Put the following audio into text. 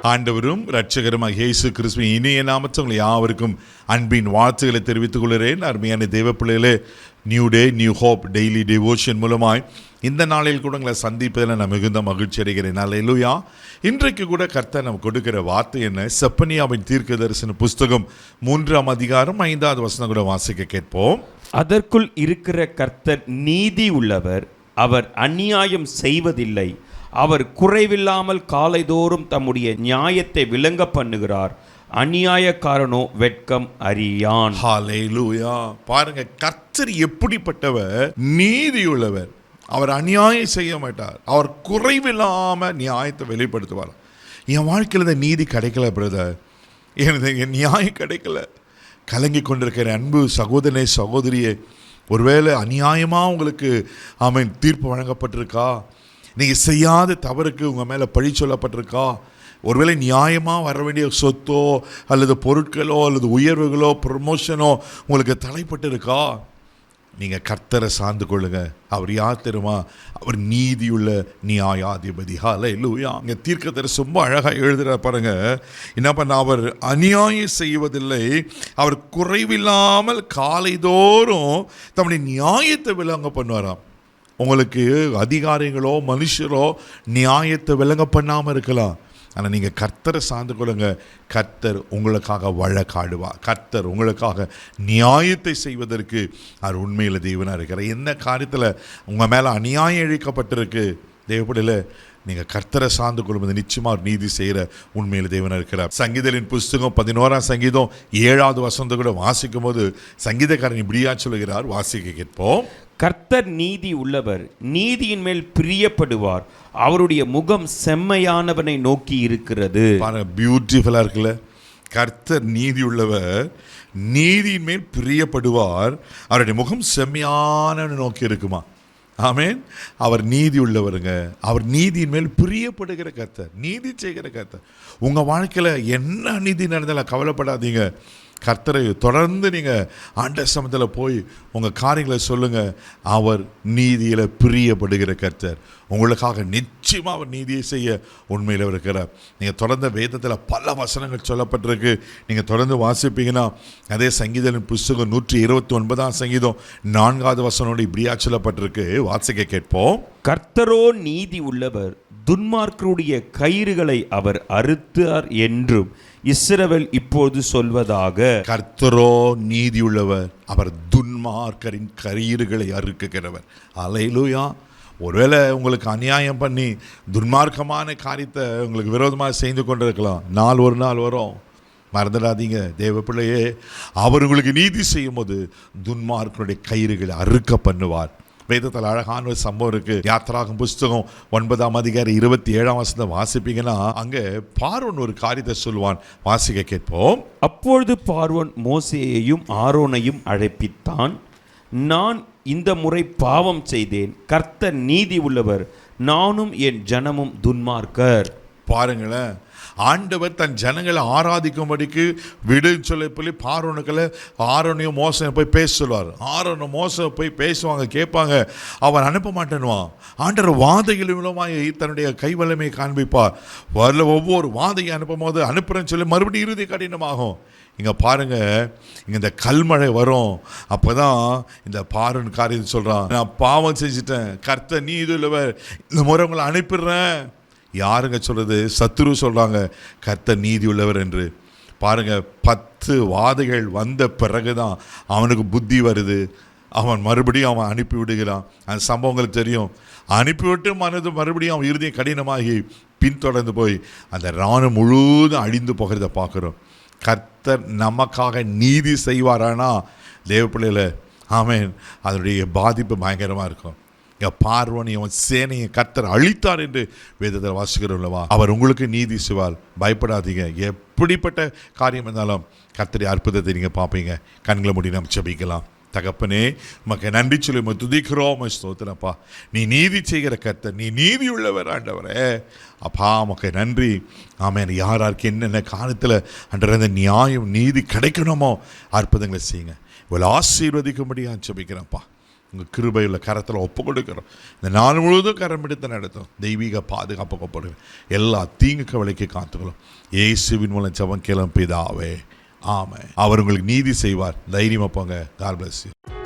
ஆண்டவரும் இரட்சகருமாக இயேசு கிறிஸ்துவின் இனிய நாமத்தில் உங்கள் யாவருக்கும் அன்பின் வாழ்த்துக்களை தெரிவித்துக் கொள்கிறேன். அருமையான தேவ பிள்ளைகளே, new day new hope daily devotion மூலமாய் இந்த நாளில் கூட உங்களை சந்திப்பதில் நான் மிகுந்த மகிழ்ச்சி அடைகிறேன். அல்லேலூயா. இன்றைக்கு கூட கர்த்தர் நமக்கு கொடுக்கிற வார்த்தை என்ன? செப்பனியாவின் தீர்க்க தரிசன புஸ்தகம் 3ஆம் அதிகாரம் 5வது வசனம் கூட வாசிக்க கேட்போம். அதற்குள் இருக்கிற கர்த்தர் நீதி உள்ளவர், அவர் அநியாயம் செய்வதில்லை, அவர் குறைவில்லாமல் காலைதோறும் தம்முடைய நியாயத்தை விளங்க பண்ணுகிறார், அநியாயக்காரனோ வெட்கம் அறியான். ஹல்லேலூயா. பாருங்க, கர்த்தர் எப்படிப்பட்டவர்? நீதியுள்ளவர். அவர் அநியாயம் செய்ய மாட்டார், அவர் குறைவில்லாம நியாயத்தை வெளிப்படுத்துவார். என் வாழ்க்கையில் இந்த நீதி கிடைக்கல பிரதர், என் நியாயம் கிடைக்கல. கலங்கி கொண்டிருக்கிற அன்பு சகோதரனே சகோதரியே, ஒருவேளை அநியாயமாக உங்களுக்கு தீர்ப்பு வழங்கப்பட்டிருக்கா? நீங்கள் செய்யாத தவறுக்கு உங்கள் மேலே பழி சொல்லப்பட்டிருக்கா? ஒருவேளை நியாயமாக வர வேண்டிய சொத்தோ அல்லது பொருட்களோ அல்லது உயர்வுகளோ ப்ரமோஷனோ உங்களுக்கு தலைப்பட்டு இருக்கா? நீங்கள் கர்த்தரை சார்ந்து கொள்ளுங்க. அவர் யார் தெரியுமா? அவர் நீதியுள்ள நியாயாதிபதி. ஹல்லேலூயா. அங்கே தீர்க்கதரிசி ரொம்ப அழகாக எழுதுகிற பாருங்க. என்ன பண்ண? அவர் அநியாயம் செய்வதில்லை, அவர் குறைவில்லாமல் காலைதோறும் தம்முடைய நியாயத்தை விளங்க பண்ணுவாராம். உங்களுக்கு அதிகாரிகளோ மனுஷரோ நியாயத்தை விளங்க பண்ணாமல் இருக்கலாம், ஆனால் நீங்கள் கர்த்தரை சார்ந்து கொள்ளுங்க. கர்த்தர் உங்களுக்காக வழக்காடுவார். கர்த்தர் உங்களுக்காக நியாயத்தை செய்வதற்கு அவர் உண்மையில் தேவனாக இருக்கிறார். என்ன காரியத்தில் உங்கள் மேலே அநியாயம் இழைக்கப்பட்டிருக்கு தேவப்படல, நீங்கள் கர்த்தரை சார்ந்து கொள்ளும்போது நிச்சயமாக அவர் நீதி செய்கிற உண்மையில் தேவனாக இருக்கிறார். சங்கீதலின் புஸ்தகம் 11ஆம் சங்கீதம் 7வது வசனத்தை கூட வாசிக்கும் போது சங்கீதக்காரன் இப்படியா சொல்லுகிறார், வாசிக்க கேட்போம். கர்த்தர் நீதி உள்ளவர், நீதியின் மேல் பிரியப்படுவார், அவருடைய முகம் செம்மையானவனை நோக்கி இருக்கிறது. பியூட்டிஃபுல்லா இருக்குல்ல? கர்த்தர் நீதி உள்ளவர், நீதியின் மேல் பிரியப்படுவார், அவருடைய முகம் செம்மையானவனை நோக்கி இருக்குமா? ஆமேன். அவர் நீதி உள்ளவருங்க. அவர் நீதியின் மேல் பிரியப்படுகிற கர்த்தர், நீதி செய்கிற கர்த்தர். உங்கள் வாழ்க்கையில் என்ன நீதி நடந்தாலும் கவலைப்படாதீங்க. கர்த்தரை தொடர்ந்து நீங்கள் ஆண்டவர் சமூகத்தில் போய் உங்கள் காரியங்களை சொல்லுங்கள். அவர் நீதியில் பிரியப்படுகிற கர்த்தர். உங்களுக்காக நிச்சயமாக அவர் நீதியை செய்ய உண்மையில் இருக்கிறார். நீங்கள் தொடர்ந்த வேதத்தில் பல வசனங்கள் சொல்லப்பட்டிருக்கு. நீங்கள் தொடர்ந்து வாசிப்பீங்கன்னா அதே சங்கீதத்தின் புஸ்தகம் 129ஆம் சங்கீதம் 4வது வசனோடு இப்படியா சொல்லப்பட்டிருக்கு, வாசிக்க கேட்போம். கர்த்தரோ நீதி உள்ளவர், துன்மார்க்கருடைய கயிறுகளை அவர் அறுத்தார் என்றும் இஸ்ரவேல் இப்போது சொல்வதாக. கர்த்தரோ நீதியுள்ளவர், அவர் துன்மார்க்கரின் கயிறுகளை அறுக்குகிறவர். அல்லேலூயா. ஒருவேளை உங்களுக்கு அநியாயம் பண்ணி துன்மார்க்கமான காரியத்தை உங்களுக்கு விரோதமாக செய்து கொண்டிருக்கலாம். ஒரு நாள் வரும், மறந்துடாதீங்க தேவ பிள்ளையே, அவர் உங்களுக்கு நீதி செய்யும் போது துன்மார்க்கனுடைய கயிறுகளை அறுக்க பண்ணுவார். வேதத்தில் அழகான ஒரு சம்பவம் இருக்கு. யாத்திராகமம் புஸ்தகம் 9ஆம் அதிகாரம் 27ஆம் வசனம் வாசிப்பீங்கன்னா அங்கே பார்வோன் ஒரு காரியத்தை சொல்லுவான், வாசிக்க கேட்போம். அப்பொழுது பார்வோன் மோசேயையும் ஆரோனையும் அழைப்பித்தான். நான் இந்த முறை பாவம் செய்தேன், கர்த்தர் நீதி உள்ளவர், நானும் என் ஜனமும் துன்மார்க்கர். பாருங்களேன், ஆண்டவர் தன் ஜனங்களை ஆராதிக்கும்படிக்கு விடு சொல்லி பார்வோனுக்களை ஆரோனையும் மோசம் போய் பேச சொல்லுவார். ஆரோனும் மோசம் போய் பேசுவாங்க, கேட்பாங்க. அவன் அனுப்ப மாட்டேன்னுவான். ஆண்டவர் வாதைகள் மூலமாக தன்னுடைய கைவல்லமையை காண்பிப்பார். வரல ஒவ்வொரு வாதையை அனுப்பும் போது அனுப்புறேன்னு சொல்லி மறுபடியும் இறுதி கடினமாகும். இங்கே பாருங்கள், இங்கே இந்த கல்மழை வரும். அப்போ தான் இந்த பார்வன் காரியத்தை சொல்கிறான், நான் பாவம் செஞ்சுட்டேன், கர்த்தர் நீதி உள்ளவர், இந்த முறை உங்களை அனுப்பிடுறேன். யாருங்க சொல்கிறது? சத்துரு சொல்கிறாங்க கர்த்தர் நீதி உள்ளவர் என்று. பாருங்கள், 10 வாதைகள் வந்த பிறகு தான் அவனுக்கு புத்தி வருது. அவன் மறுபடியும் அவன் அனுப்பி விடுகிறான். அந்த சம்பவங்களுக்கு தெரியும். அனுப்பிவிட்டு மறுபடியும் அவன் இறுதியை கடினமாகி பின்தொடர்ந்து போய் அந்த இராணுவம் முழுவதும் அழிந்து போகிறத பார்க்குறோம். கர்த்தர் நமக்காக நீதி செய்வாரானா தேவ பிள்ளையில் ஆமேன், அதனுடைய பாதிப்பு பயங்கரமாக இருக்கும். பார்வோனை அவன் சேனையை கர்த்தர் அழித்தார் என்று வேதத்தில் வாசிக்கிறோம்லவா? அவர் உங்களுக்கு நீதி செய்வார், பயப்படாதீங்க. எப்படிப்பட்ட காரியம் இருந்தாலும் கர்த்தருடைய அற்புதத்தை நீங்கள் பார்ப்பீங்க. கண்களை மூடி நம்ம ஜெபிக்கலாம். தகப்பனே, உமக்கு நன்றி சொல்லி துதிக்கிறோம், ஸ்தோத்திரப்பா. நீ நீதி செய்கிற கர்த்தர், நீ நீதி உள்ளவர் ஆண்டவரே. அப்பா உமக்கு நன்றி. ஆமென். யாராருக்கு என்னென்ன காலத்தில் அன்ற நியாயம் நீதி கிடைக்கணுமோ அற்புதங்களை செய்யுங்க. இவ்வளோ ஆசீர்வதிக்கும்படியாக ஜெபிக்கிறேன்ப்பா. உங்கள் கிருபையுள்ள கரத்தில் ஒப்பு கொடுக்கிறோம். இந்த நாள் முழுவதும் கரம் பிடித்து நடத்தும். தெய்வீக பாதுகாப்பு கொடுங்க. எல்லா தீங்கு கவலைக்கு காத்துக்கிறோம். இயேசுவின் மூலம் ஜெபம் கேளும் பிதாவே, ஆமென். அவர் உங்களுக்கு நீதி செய்வார். தைரியமாக போங்க. God bless you.